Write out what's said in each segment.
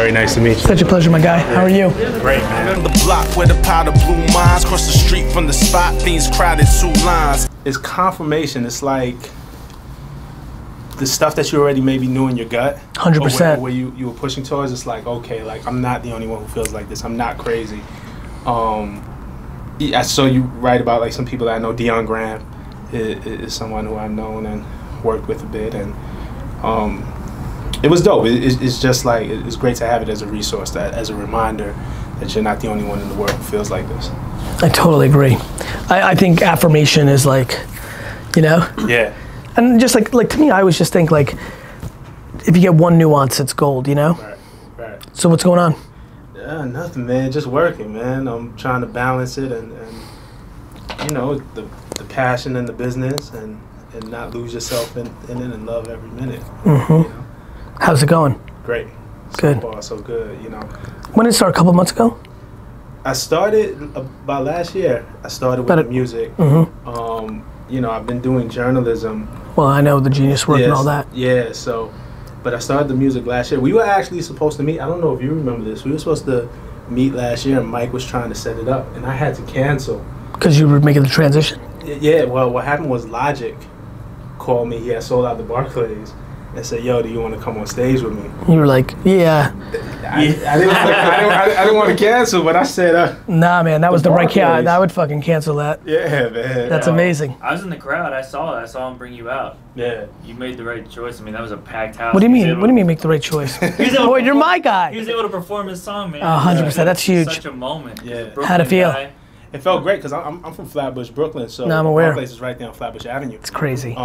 Very nice to meet you. Such a pleasure, my guy. How are you? Great, man. The block where the powder blue mines cross the street from the spot, things crowded 2 lines. It's confirmation. It's like the stuff that you already maybe knew in your gut. 100%. Where you were pushing towards. It's like, okay, like I'm not the only one who feels like this. I'm not crazy. I saw you write about like some people that I know. Dion Graham is someone who I've known and worked with a bit, and it was dope. It's just like, it's great to have it as a resource, as a reminder that you're not the only one in the world who feels like this. I totally agree. I think affirmation is like, you know? Yeah. And just like to me, I always just think like, if you get one nuance, it's gold, you know? Right. So what's going on? Nothing, man. Just working, man. I'm trying to balance it and you know, the passion and the business and not lose yourself in it and love every minute. Mm-hmm. You know? How's it going? Great. Good. So far, so good, you know. When did it start? A couple months ago? I started about last year. I started with the music. Mm-hmm. You know, I've been doing journalism. Well, I know the Genius work and all that. Yeah, so, but I started the music last year. We were actually supposed to meet, I don't know if you remember this, we were supposed to meet last year and Mike was trying to set it up and I had to cancel. Because you were making the transition? Yeah, well, what happened was Logic called me, he had sold out the Barclays, and said, yo, do you want to come on stage with me? You were like, yeah. I didn't want to cancel, but I said, nah, man, that was the right case. I would fucking cancel that. Yeah, man. That's amazing. I was in the crowd. I saw it. I saw him bring you out. Yeah. You made the right choice. I mean, that was a packed house. What do you mean? What do you mean make the right choice? Boy, you're my guy. He was able to perform his song, man. 100%. That's huge. Such a moment. Yeah. How'd it feel? It felt great because I'm from Flatbush, Brooklyn, so no, I'm aware. my place is right there on Flatbush Avenue. It's crazy.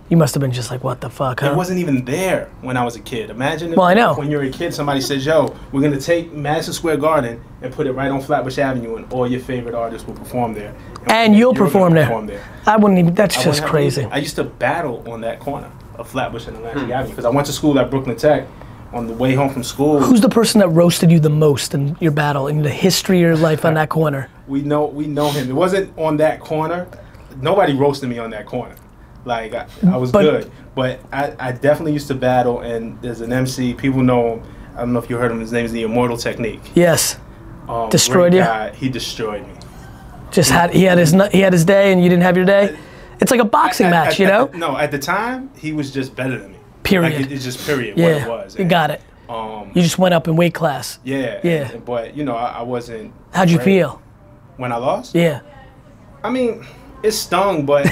You must have been just like, what the fuck, huh? It wasn't even there when I was a kid. Imagine if, well, I know. When you're a kid, somebody says, yo, we're going to take Madison Square Garden and put it right on Flatbush Avenue and all your favorite artists will perform there. And you'll perform there. I wouldn't even, that's just crazy. I used to battle on that corner of Flatbush and Atlantic Avenue because I went to school at Brooklyn Tech. On the way home from school. Who's the person that roasted you the most in your battle, in the history of your life on that corner? We know him. It wasn't on that corner. Nobody roasted me on that corner. Like, I was good. But I definitely used to battle, and there's an MC, people know him. I don't know if you heard him, his name is The Immortal Technique. Yes. Destroyed you? Guy. He destroyed me. Just he had his day and you didn't have your day? It's like a boxing match, you know? No, at the time, he was just better than me. Period. Like it's just period, yeah, what it was. You got it. You just went up in weight class. Yeah. Yeah. But, you know, I wasn't. How'd you feel? When I lost? Yeah. I mean, it stung, but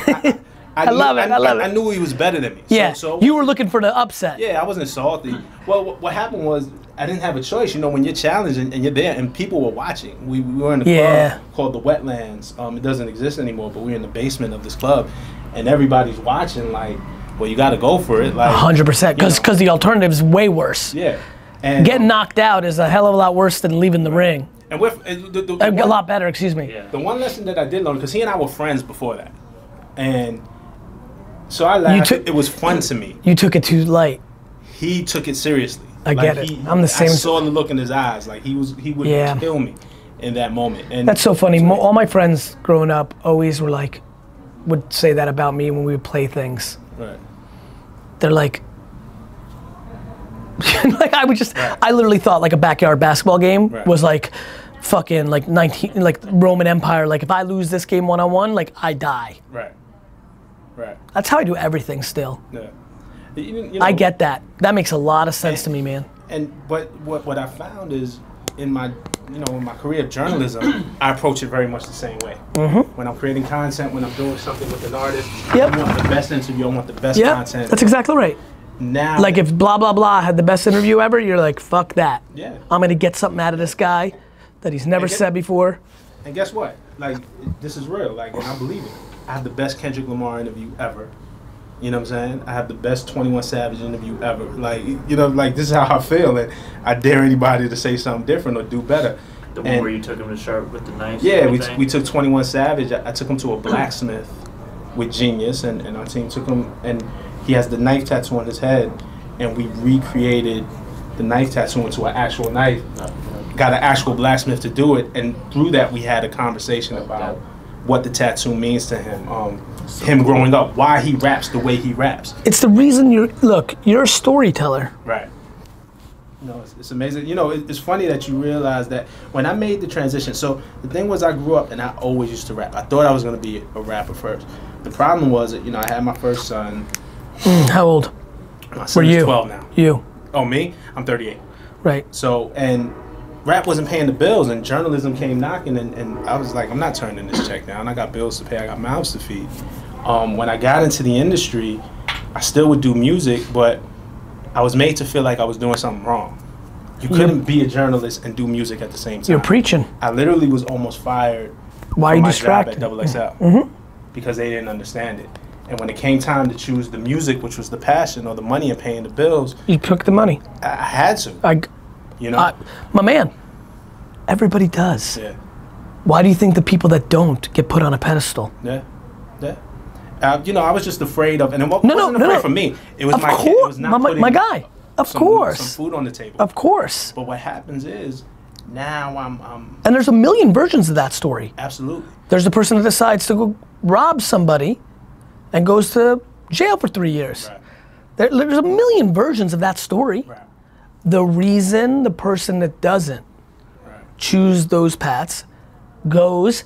I love it. I knew he was better than me. Yeah. So you were looking for the upset. Yeah, I wasn't salty. Well, what happened was I didn't have a choice. You know, when you're challenged and you're there and people were watching. We were in a club called the Wetlands. It doesn't exist anymore, but we're in the basement of this club, and everybody's watching like. Well, you got to go for it. Like 100%, because the alternative is way worse. Yeah. And getting knocked out is a hell of a lot worse than leaving the ring. And with a lot better, excuse me. Yeah. The one lesson that I did learn, because he and I were friends before that, and so I laughed. It was fun to me. You took it too light. He took it seriously. I get it. I'm the same. I saw the look in his eyes. Like he would kill me in that moment. And that's so funny. All my friends growing up always were like, would say that about me when we would play things. Right. They're like, like I would just, I literally thought like a backyard basketball game was like fucking like Roman Empire. Like if I lose this game one-on-one, like I die. Right. That's how I do everything still. Yeah. You know, I get that. That makes a lot of sense to me, man. But what I found is in my career of journalism, I approach it very much the same way. When I'm creating content, when I'm doing something with an artist, I want the best interview, I want the best content. That's exactly right. Now, like if blah blah blah had the best interview ever, you're like, fuck that. Yeah. I'm gonna get something out of this guy that he's never said before. And guess what? Like this is real. Like, and I believe it. I have the best Kendrick Lamar interview ever. You know what I'm saying? I have the best 21 Savage interview ever. Like, you know, like this is how I feel, and I dare anybody to say something different or do better. The one where you took him to sharp with the knife. Yeah, we took 21 Savage. I took him to a blacksmith with Genius, and our team took him, and he has the knife tattoo on his head, and we recreated the knife tattoo into an actual knife. Got an actual blacksmith to do it, and through that we had a conversation about what the tattoo means to him. Him growing up, why he raps the way he raps. It's the reason you're a storyteller. Right. No, it's amazing. You know, it's funny that you realize that when I made the transition. So the thing was, I grew up and I always used to rap. I thought I was going to be a rapper first. The problem was that, you know, I had my first son. How old? My son is 12 now. You? Oh, me? I'm 38. Right. So, and rap wasn't paying the bills, and journalism came knocking, and I was like, I'm not turning this check down. I got bills to pay. I got mouths to feed. When I got into the industry, I still would do music, but I was made to feel like I was doing something wrong. You couldn't be a journalist and do music at the same time. You're preaching. I literally was almost fired Why are you distracted? Job at XXL because they didn't understand it. And when it came time to choose the music, which was the passion or the money and paying the bills, you took the money. I had to. You know, my man. Everybody does. Yeah. Why do you think the people that don't get put on a pedestal? Yeah. Yeah. You know, I was just afraid of, and it wasn't afraid for me. It was my kid. It was not my guy. Of course. Some food on the table. Of course. But what happens is, now I'm and there's a million versions of that story. Absolutely. There's the person that decides to go rob somebody and goes to jail for 3 years. Right. There's a million versions of that story. Right. The reason the person that doesn't choose those paths goes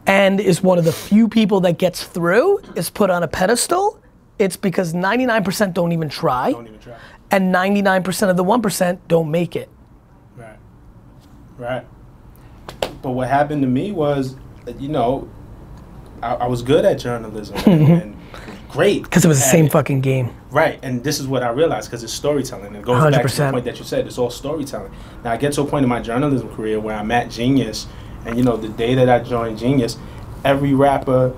and is one of the few people that gets through, is put on a pedestal, it's because 99% don't even try. And 99% of the 1% don't make it. Right. Right. But what happened to me was, you know, I was good at journalism and great. Because it was the same fucking game. Right, and this is what I realized, because it's storytelling. It goes 100%. back to the point that you said, it's all storytelling. Now I get to a point in my journalism career where I'm at Genius, and you know, the day that I joined Genius, every rapper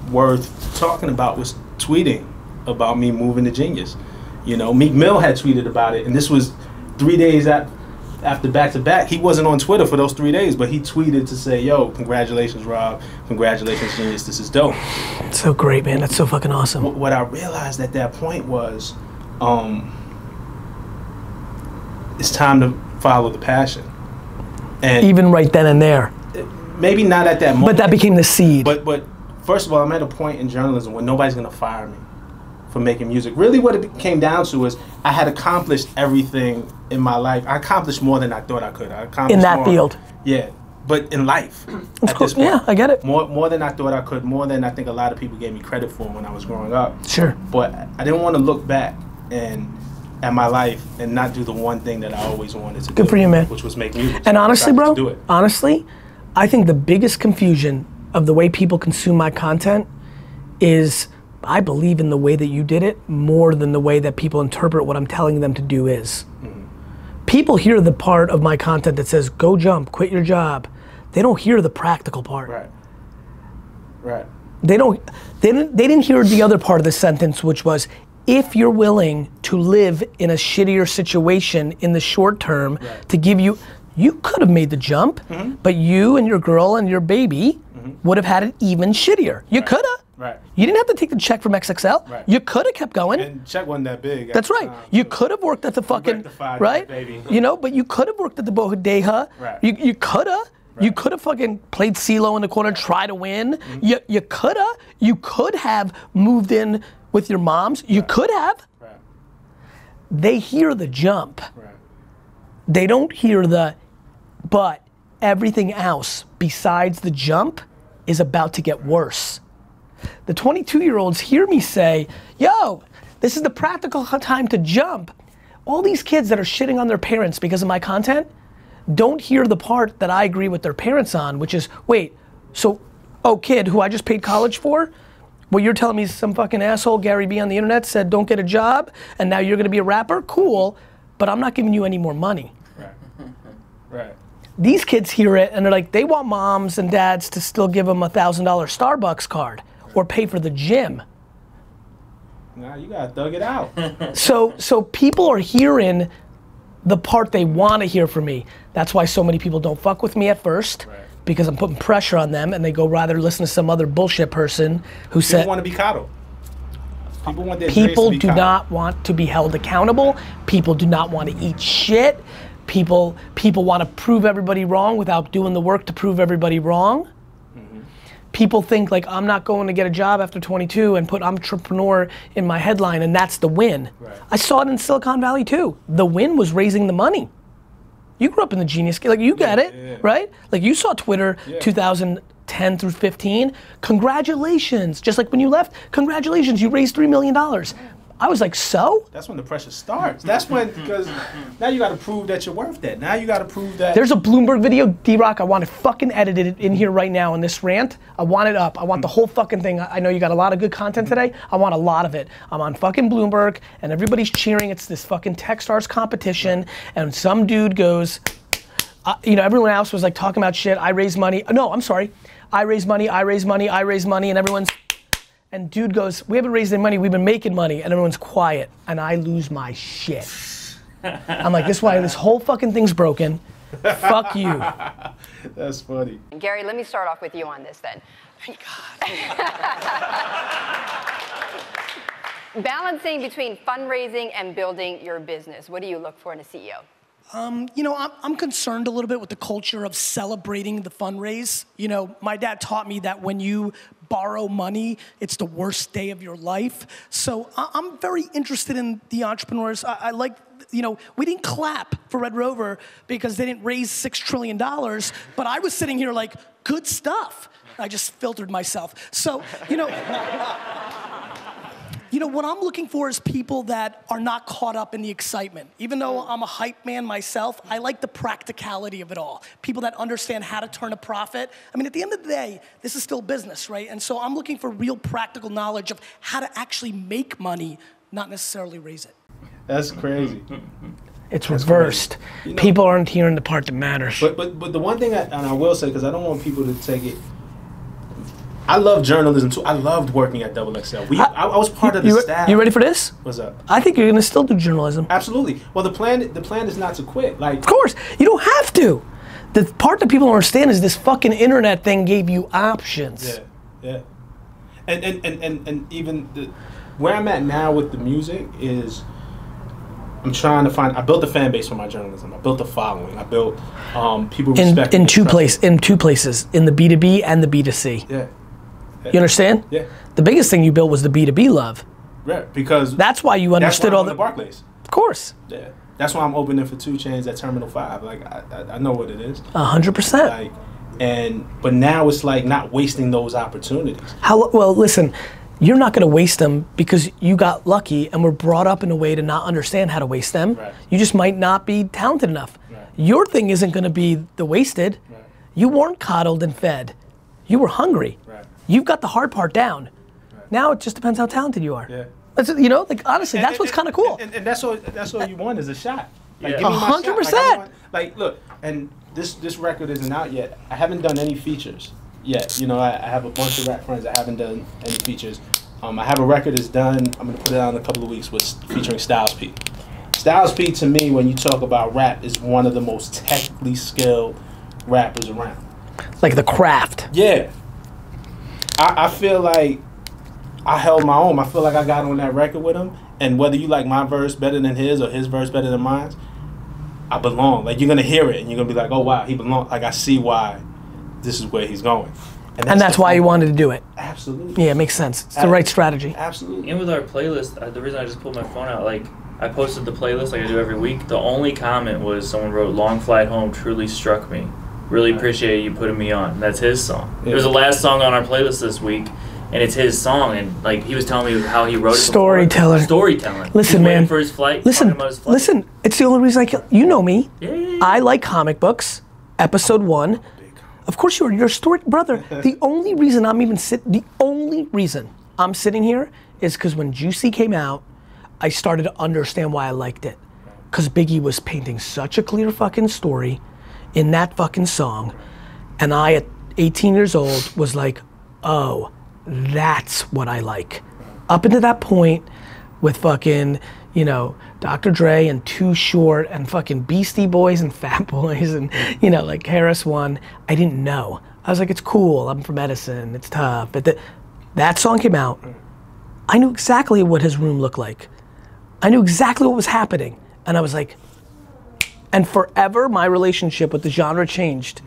worth talking about was tweeting about me moving to Genius. You know, Meek Mill had tweeted about it, and this was 3 days after back-to-back. He wasn't on Twitter for those 3 days, but he tweeted to say, yo, congratulations, Rob. Congratulations, Genius. This is dope. It's so great, man. That's so fucking awesome. What I realized at that point was, it's time to follow the passion. And even right then and there. Maybe not at that moment. But that became the seed. But first of all, I'm at a point in journalism where nobody's going to fire me for making music. Really what it came down to is I had accomplished everything in my life. I accomplished more than I thought I could. I accomplished in that more, field. Yeah, but in life. At this point. Yeah, I get it. More than I thought I could, more than I think a lot of people gave me credit for when I was growing up. Sure. But I didn't want to look back at my life and not do the one thing that I always wanted to do. Good for you, man. Which was make music. And honestly, bro, do it. honestly, I think the biggest confusion of the way people consume my content is I believe in the way that you did it more than the way that people interpret what I'm telling them to do is. People hear the part of my content that says, go jump, quit your job. They don't hear the practical part. Right. Right. They didn't hear the other part of the sentence, which was, if you're willing to live in a shittier situation in the short term to give you could have made the jump, but you and your girl and your baby would have had it even shittier. You could have. Right. You didn't have to take the check from XXL. Right. You could have kept going. And check wasn't that big. That's right. You could have worked at the fucking, right? You know, but you could have worked at the Bodega. Right. You could have. Right. You could have fucking played CeeLo in the corner, try to win. You could have. You could have moved in with your moms. You could have. Right. They hear the jump. Right. They don't hear the, but everything else besides the jump is about to get worse. The 22-year-olds hear me say, yo, this is the practical time to jump. All these kids that are shitting on their parents because of my content don't hear the part that I agree with their parents on, which is, wait, so, oh, kid who I just paid college for, what you're telling me is some fucking asshole Garyvee on the internet said don't get a job and now you're gonna be a rapper? Cool, but I'm not giving you any more money. Right. Right. These kids hear it and they're like, they want moms and dads to still give them $1,000 Starbucks card or pay for the gym. Nah, you gotta thug it out. So people are hearing the part they wanna hear from me. That's why so many people don't fuck with me at first, because I'm putting pressure on them and they go rather listen to some other bullshit person who said- People wanna be coddled. People want their People dreams to be do coddled. not want to be held accountable. People do not want to eat shit. People want to prove everybody wrong without doing the work to prove everybody wrong. people think like I'm not going to get a job after 22 and put entrepreneur in my headline and that's the win. Right. I saw it in Silicon Valley too. The win was raising the money. You grew up in the genius, like you get it, right? Like you saw Twitter 2010 through 15. Congratulations, just like when you left, congratulations, you raised $3 million. I was like, so? That's when the pressure starts. That's when, because now you got to prove that you're worth that. Now you got to prove that. There's a Bloomberg video, D-Rock, I want it fucking edited in here right now in this rant. I want it up. I want the whole fucking thing. I know you got a lot of good content today. I want a lot of it. I'm on fucking Bloomberg and everybody's cheering. It's this fucking Techstars competition and some dude goes, you know, everyone else was like talking about shit. I raise money. No, I'm sorry. I raise money, I raise money, I raise money, and everyone's, and dude goes, we haven't raised any money, we've been making money, and everyone's quiet, and I lose my shit. I'm like, this is why this whole fucking thing's broken. Fuck you. That's funny. Gary, let me start off with you on this then. Thank God. Balancing between fundraising and building your business. What do you look for in a CEO? You know, I'm concerned a little bit with the culture of celebrating the fundraise. You know, my dad taught me that when you borrow money, it's the worst day of your life. So I'm very interested in the entrepreneurs. I like, you know, we didn't clap for Red Rover because they didn't raise $6 trillion, but I was sitting here like, good stuff. I just filtered myself. So, you know, what I'm looking for is people that are not caught up in the excitement. Even though I'm a hype man myself, I like the practicality of it all. People that understand how to turn a profit. I mean, at the end of the day, this is still business, right? And so I'm looking for real practical knowledge of how to actually make money, not necessarily raise it. That's crazy. It's reversed. You know, people aren't hearing the part that matters. But the one thing, and I will say, because I don't want people to take it, I love journalism too. I loved working at XXL. I was part of the staff. You ready for this? What's up? I think you're gonna still do journalism. Absolutely. Well, the plan is not to quit. Like, of course, you don't have to. The part that people don't understand is this fucking internet thing gave you options. Yeah. And even where I'm at now with the music is, I'm trying to find. I built a fan base for my journalism. I built a following. I built people respect in two places, in the B2B and the B2C. Yeah. You understand? Yeah. The biggest thing you built was the B2B love. Right, because that's why you understood all the Barclays. Of course. Yeah. That's why I'm opening for 2 Chainz at Terminal 5. Like I know what it is. 100%. Like, but now it's like not wasting those opportunities. Well, listen, you're not gonna waste them because you got lucky and were brought up in a way to not understand how to waste them. Right. You just might not be talented enough. Right. Your thing isn't gonna be the wasted. Right. You weren't coddled and fed. You were hungry. Right. You've got the hard part down. Right. Now it just depends how talented you are. Yeah. That's, you know, like honestly, that's what's kind of cool. And that's all you want is a shot. Like, Yeah. give me my shot. 100%. Like, look, and this record isn't out yet. I haven't done any features yet. You know, I have a bunch of rap friends that haven't done any features. I have a record that's done. I'm gonna put it out in a couple of weeks featuring Styles P. Styles P, to me, when you talk about rap, is one of the most technically skilled rappers around. Like the craft. Yeah. I feel like I held my own. I feel like I got on that record with him, and whether you like my verse better than his or his verse better than mine, I belong. Like, you're gonna hear it and you're gonna be like, oh wow, he belongs. Like, I see why this is where he's going. And that's why you wanted to do it. Absolutely. Yeah, it makes sense. It's the right strategy. Absolutely. And with our playlist, the reason I just pulled my phone out, like, I posted the playlist like I do every week. The only comment was someone wrote, "Long Flight Home truly struck me. Really appreciate you putting me on." That's his song. Yeah. It was the last song on our playlist this week, and it's his song. And like, he was telling me how he wrote it. Storyteller. Storytelling. Listen, He's man. waiting for his flight. Listen, talking about his flight. listen. It's the only reason you know me. Yeah. I like comic books. Episode 1. Of course you are. You're a story, brother. The only reason I'm sitting here is because when Juicy came out, I started to understand why I liked it. Because Biggie was painting such a clear fucking story in that fucking song, and I, at 18 years old, was like, oh, that's what I like. Up until that point, with fucking, you know, Dr. Dre and Too Short and fucking Beastie Boys and Fat Boys and, you know, like Harris One, I didn't know. I was like, it's cool, I'm from Edison, it's tough. But that song came out, I knew exactly what his room looked like. I knew exactly what was happening. And I was like, and forever my relationship with the genre changed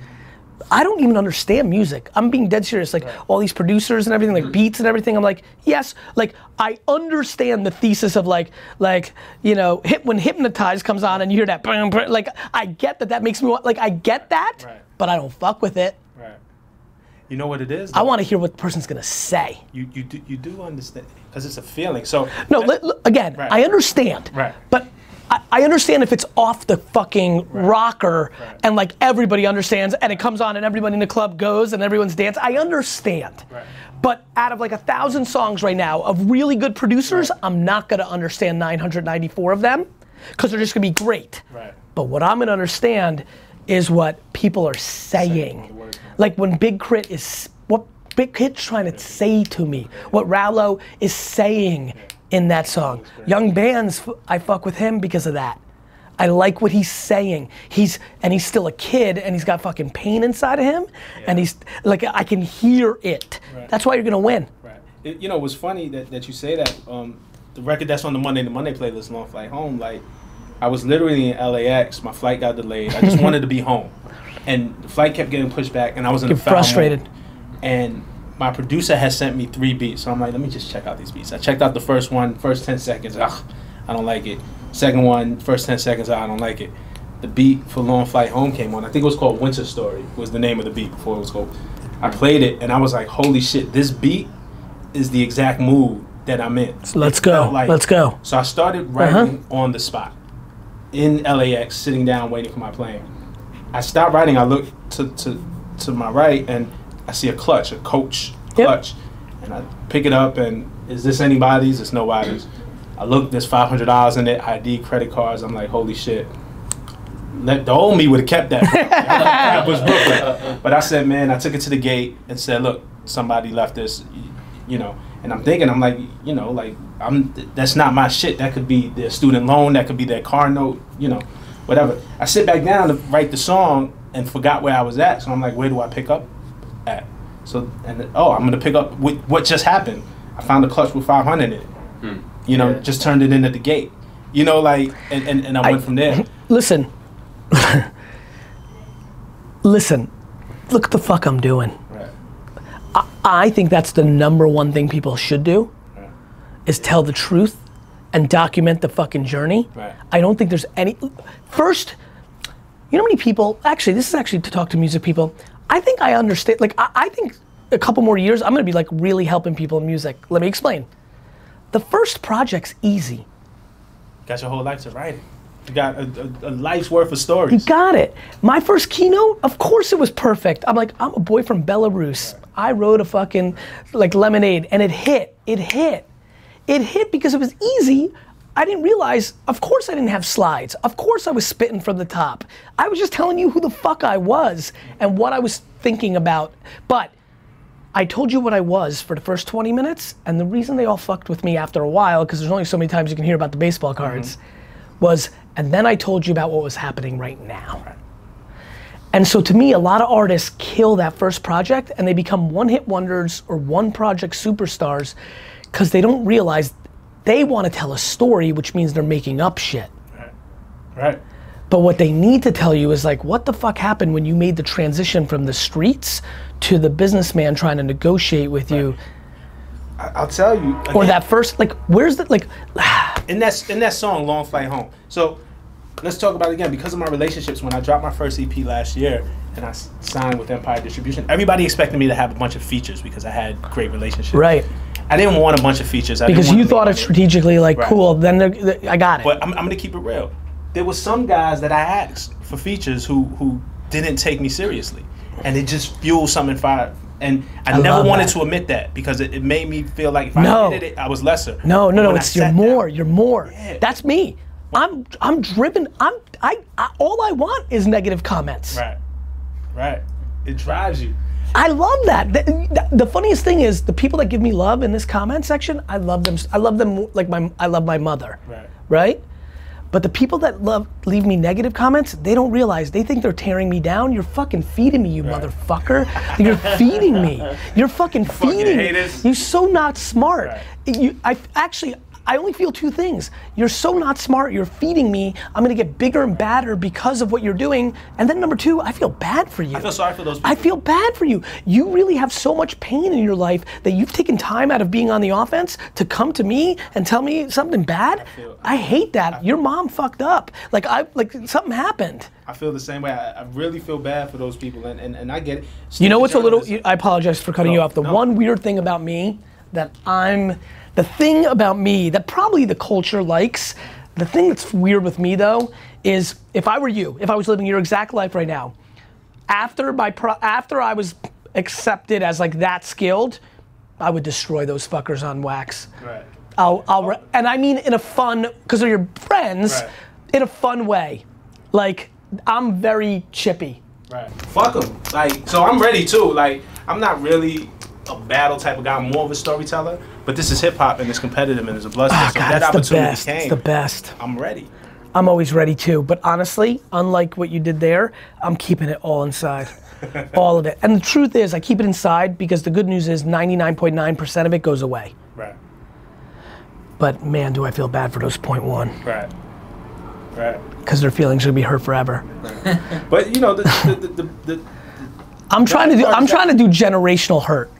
I don't even understand music. I'm being dead serious. Like all these producers and everything, like beats and everything. I'm like, yes, like I understand the thesis of like you know, when Hypnotize comes on and you hear that, like I get that makes me want, like I get that, but I don't fuck with it. Right. You know what it is? Though? I want to hear what the person's gonna say. You do understand, because it's a feeling. So no, again, I understand. Right. But I understand if it's off the fucking rocker and like everybody understands and it comes on and everybody in the club goes and everyone's dancing. I understand. Right. But out of like 1,000 songs right now of really good producers, I'm not gonna understand 994 of them because they're just gonna be great. Right. But what I'm gonna understand is what people are saying. Like when Big Crit is, what Big Crit's trying to say to me, what Rallo is saying in that song. Young Bands, I fuck with him because of that. I like what he's saying. He's still a kid and he's got fucking pain inside of him and he's like, I can hear it. That's why you're gonna win. Right. You know, it was funny that you say that. The record that's on the Monday playlist, Long Flight Home, like I was literally in LAX, my flight got delayed. I just wanted to be home. And the flight kept getting pushed back and I was in a foul frustrated. mode. And my producer has sent me 3 beats, so I'm like, let me just check out these beats. I checked out the first one, first 10 seconds, I don't like it. Second one, first 10 seconds, I don't like it. The beat for Long Flight Home came on. I think it was called Winter Story, was the name of the beat before it was called. I played it and I was like, holy shit, this beat is the exact mood that I'm in. So let's go, let's go. So I started writing on the spot in LAX, sitting down waiting for my plane. I stopped writing, I looked to my right and I see a clutch, a Coach clutch, and I pick it up and is this anybody's? It's nobody's. I look, there's $500 in it, ID, credit cards. I'm like, holy shit. The old me would have kept that. That was Brooklyn. But I said, man, I took it to the gate and said, look, somebody left this, you know. And I'm thinking, I'm like, you know, like that's not my shit. That could be their student loan, that could be their car note, you know, whatever. I sit back down to write the song and forgot where I was at. So I'm like, where do I pick up at? So, and I'm gonna pick up with what just happened. I found a clutch with 500 in it. You know, just turned it in at the gate. You know, like, and I went from there. Listen, listen, look what the fuck I'm doing. Right. I think that's the #1 thing people should do, is tell the truth and document the fucking journey. Right. I don't think there's any, first, you know how many people, actually, this is actually to talk to music people, I think I understand, like, I think a couple more years, I'm gonna be like really helping people in music. Let me explain. The first project's easy. Got your whole life to write it. You got a life's worth of stories. You got it. My first keynote, of course it was perfect. I'm like, I'm a boy from Belarus. Right. I wrote a fucking, like, Lemonade, and it hit. It hit. It hit because it was easy. I didn't realize, of course I didn't have slides. Of course I was spitting from the top. I was just telling you who the fuck I was and what I was thinking about. But I told you what I was for the first 20 minutes, and the reason they all fucked with me after a while, because there's only so many times you can hear about the baseball cards, was, and then I told you about what was happening right now. And so to me, a lot of artists kill that first project and they become one-hit wonders or one-project superstars because they don't realize they want to tell a story, which means they're making up shit. Right. But what they need to tell you is like, what the fuck happened when you made the transition from the streets to the businessman trying to negotiate with you? I'll tell you. Again, or that first, like, where's the, like, in that song, Long Flight Home. So let's talk about it again. Because of my relationships, when I dropped my first EP last year and I signed with Empire Distribution, everybody expected me to have a bunch of features because I had great relationships. Right. I didn't want a bunch of features. Because you thought it strategically, like, cool, then I got it. But I'm gonna keep it real. There was some guys that I asked for features who didn't take me seriously. And it just fueled something fire. And I never wanted to admit that because it made me feel like if I admitted it, I was lesser. No, it's you're more. Yeah. That's me. I'm driven. All I want is negative comments. Right. It drives you. I love that. The funniest thing is the people that give me love in this comment section, I love them. I love them like I love my mother. Right? But the people that leave me negative comments, they don't realize, they think they're tearing me down. You're fucking feeding me, you motherfucker. You're feeding me. You're fucking feeding me. You're so not smart. I I only feel two things. You're so not smart, you're feeding me, I'm gonna get bigger and badder because of what you're doing. And then number two, I feel bad for you. I feel sorry for those people. I feel bad for you. You really have so much pain in your life that you've taken time out of being on the offense to come to me and tell me something bad? I hate that. Your mom fucked up. Like something happened. I feel the same way. I really feel bad for those people, and I get it. You know what's a little, I apologize for cutting you off. The one weird thing about me that the thing about me that probably the culture likes, the thing that's weird with me though, is if I were you, if I was living your exact life right now, after I was accepted as like that skilled, I would destroy those fuckers on wax. Right. And I mean in a fun, because they're your friends, right. In a fun way. Like, I'm very chippy. Right. Fuck them. Like, so I'm ready too. Like, I'm not really a battle type of guy. I'm more of a storyteller. But this is hip hop and it's competitive and it's a bloodbath. So God, that opportunity came. It's the best. I'm ready. I'm always ready too. But honestly, unlike what you did there, I'm keeping it all inside. All of it. And the truth is, I keep it inside because the good news is 99.9% of it goes away. Right. But man, do I feel bad for those 0.1. Right. Right. Because their feelings are gonna be hurt forever. Right. But you know, I'm trying to do generational hurt.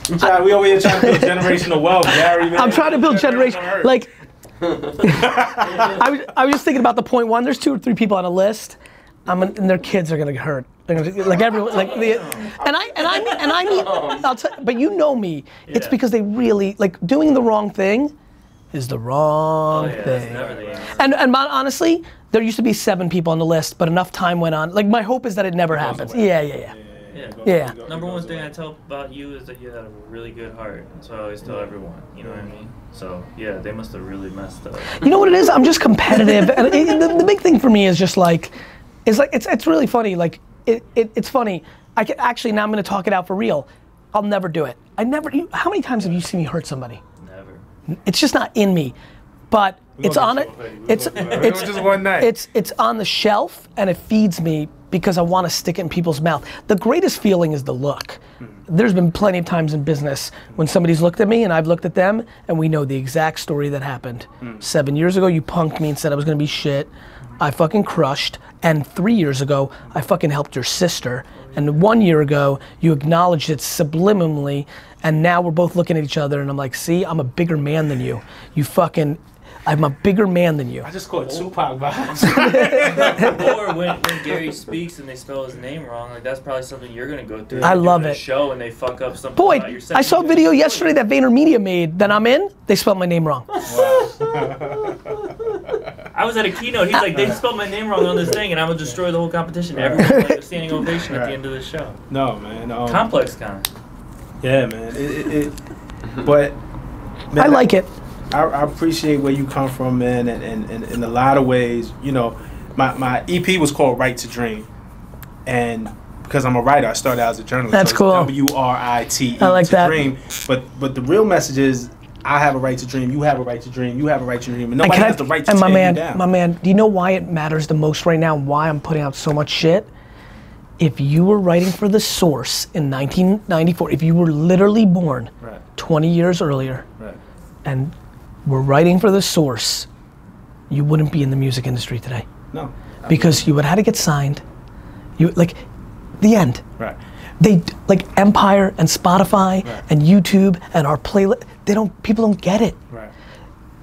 We over here trying to build generational wealth, Gary. Man. I'm trying to build generational. Like, I was just thinking about the 0.1. There's 2 or 3 people on a list, and their kids are gonna get hurt. They're gonna, like everyone, like I mean, I'll tell. But you know me. Yeah. It's because they really like doing the wrong thing. Is the wrong thing. And honestly, there used to be 7 people on the list, but enough time went on. Like my hope is that it never happens. Yeah. Number one thing I tell about you is that you have a really good heart. That's what I always tell everyone. You know what I mean? So yeah, they must have really messed up. You know what it is? I'm just competitive, and the big thing for me is just like, it's really funny. Like it's funny. I can actually now I'm gonna talk it out for real. I'll never do it. How many times have you seen me hurt somebody? It's just not in me, but it's on it. It's just one night. It's on the shelf and it feeds me because I want to stick it in people's mouth. The greatest feeling is the look. There's been plenty of times in business when somebody's looked at me and I've looked at them and we know the exact story that happened. 7 years ago, you punked me and said I was gonna be shit. I fucking crushed. And 3 years ago, I fucking helped your sister. And 1 year ago, you acknowledged it subliminally, and now we're both looking at each other and I'm like, see, I'm a bigger man than you. I'm a bigger man than you. I just caught Tupac vibes. Or when Gary speaks and they spell his name wrong, like that's probably something you're gonna go through. I love it. Show and they fuck up something. Boy, about your I saw a video yesterday that VaynerMedia made that I'm in. They spelled my name wrong. Wow. I was at a keynote. He's like, they spelled my name wrong on this thing, and I'm gonna destroy the whole competition. Everyone like a standing ovation at the end of the show. No, man. Complex kind. Yeah, man. But man, I like it. I appreciate where you come from, man, and in a lot of ways, you know, my EP was called Write to Dream, and because I'm a writer, I started out as a journalist. That's so cool. WRITE. I like that. Dream. But the real message is, I have a right to dream. You have a right to dream. You have a right to dream. And nobody has the right to tear you down. My man, do you know why it matters the most right now? And why I'm putting out so much shit? If you were writing for The Source in 1994, if you were literally born 20 years earlier, and were writing for The Source, you wouldn't be in the music industry today. No. Because you would have had to get signed. You like, the end. Right. They like Empire and Spotify and YouTube and our playlist. People don't get it. Right.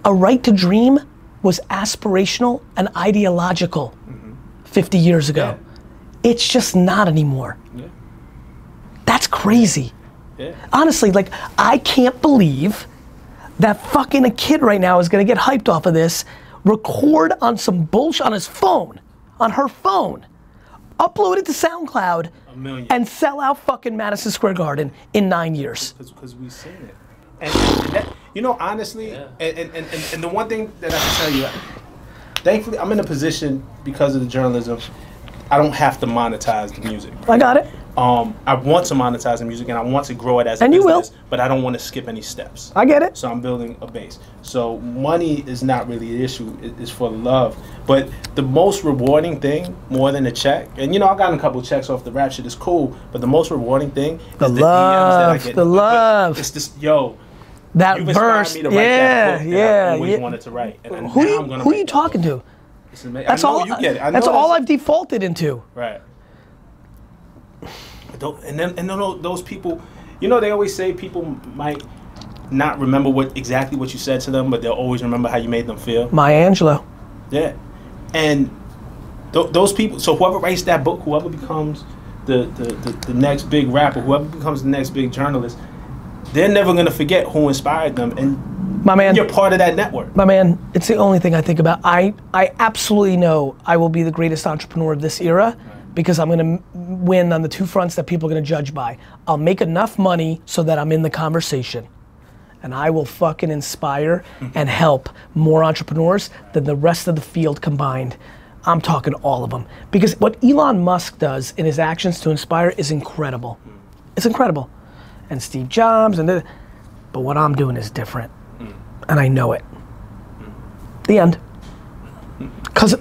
A right to dream was aspirational and ideological 50 years ago. Yeah. It's just not anymore. Yeah. That's crazy. Yeah. Honestly, like, I can't believe that fucking a kid right now is gonna get hyped off of this, record on some bullshit on his phone, on her phone, upload it to SoundCloud, and sell out fucking Madison Square Garden in 9 years. Because we've seen it. And that, you know, honestly, and the one thing that I can tell you, thankfully, I'm in a position because of the journalism, I don't have to monetize the music. I got it. I want to monetize the music and I want to grow it as a business, you will. But I don't want to skip any steps. I get it. So I'm building a base. So money is not really the issue, it's for love. But the most rewarding thing, more than a check, and you know, I've gotten a couple of checks off the rap shit, it's cool, but the most rewarding thing is the DMs that I get. The love. It's just, yo, That You've inspired verse, me to write that book that I always yeah. wanted to write. And Who now I'm gonna are write you that talking book. to? That's all you get it. I know That's all I've defaulted into. Right. And then those people, you know, they always say people might not remember exactly what you said to them, but they'll always remember how you made them feel. Maya Angelou. Yeah. And those people, so whoever writes that book, whoever becomes the next big rapper, whoever becomes the next big journalist, they're never going to forget who inspired them. And my man, you're part of that network. My man, it's the only thing I think about. I absolutely know I will be the greatest entrepreneur of this era because I'm going to win on the two fronts that people are going to judge by. I'll make enough money so that I'm in the conversation. And I will fucking inspire and help more entrepreneurs than the rest of the field combined. I'm talking all of them. Because what Elon Musk does in his actions to inspire is incredible. It's incredible. And Steve Jobs, but what I'm doing is different. And I know it. The end.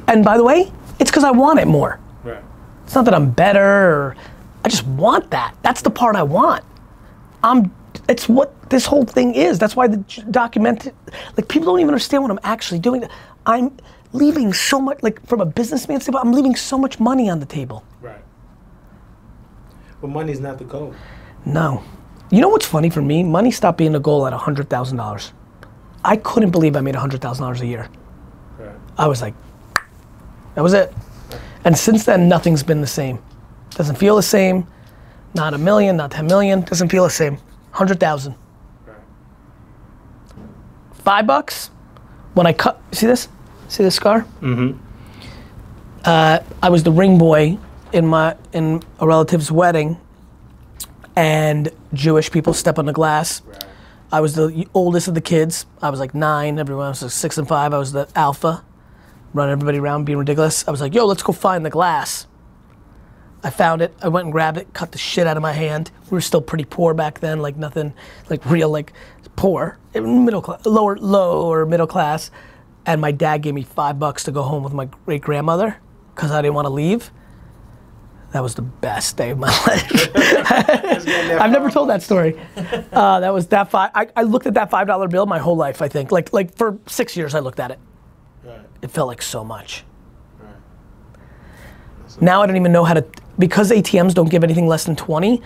And by the way, it's because I want it more. Right. It's not that I'm better, or I just want that. That's the part I want. It's what this whole thing is. That's why the documented, like people don't even understand what I'm actually doing. I'm leaving so much, like from a businessman standpoint, I'm leaving so much money on the table. Right. But money's not the goal. No. You know what's funny for me? Money stopped being a goal at $100,000. I couldn't believe I made $100,000 a year. Right. I was like, that was it. And since then, nothing's been the same. Doesn't feel the same. Not 1 million, not 10 million, doesn't feel the same. 100,000. Right. $5, when I cut, see this? See this scar? Mm-hmm. I was the ring boy in a relative's wedding, and Jewish people step on the glass. Right. I was the oldest of the kids. I was like 9, everyone else was 6 and 5. I was the alpha, running everybody around, being ridiculous. I was like, yo, let's go find the glass. I found it, I went and grabbed it, cut the shit out of my hand. We were still pretty poor back then, like nothing, like real, like poor, middle class, lower middle class. And my dad gave me $5 to go home with my great grandmother, because I didn't want to leave. That was the best day of my life. I've never told that story. That was that I looked at that $5 bill my whole life, I think. Like for 6 years I looked at it. Right. It felt like so much. Now I don't even know how to, because ATMs don't give anything less than 20,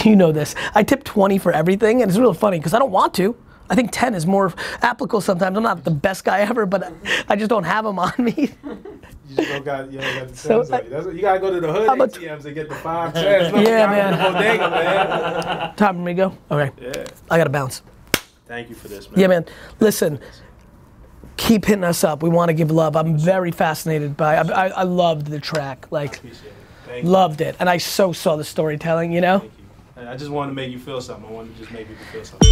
you know this, I tip 20 for everything, and it's real funny, because I don't want to. I think 10 is more applicable sometimes. I'm not the best guy ever, but I just don't have them on me. You just don't got the sense you gotta go to the hood ATMs and get the 5 cents. Yeah, man. The bodega, man. Time for me to go? Okay. Yeah. I gotta bounce. Thank you for this, man. Yeah, man. Listen. Keep hitting us up. We want to give love. I'm very fascinated by. I loved the track. Like, loved it, and I so saw the storytelling. You know. Thank you. I just wanted to make you feel something. I wanted to just make people feel something.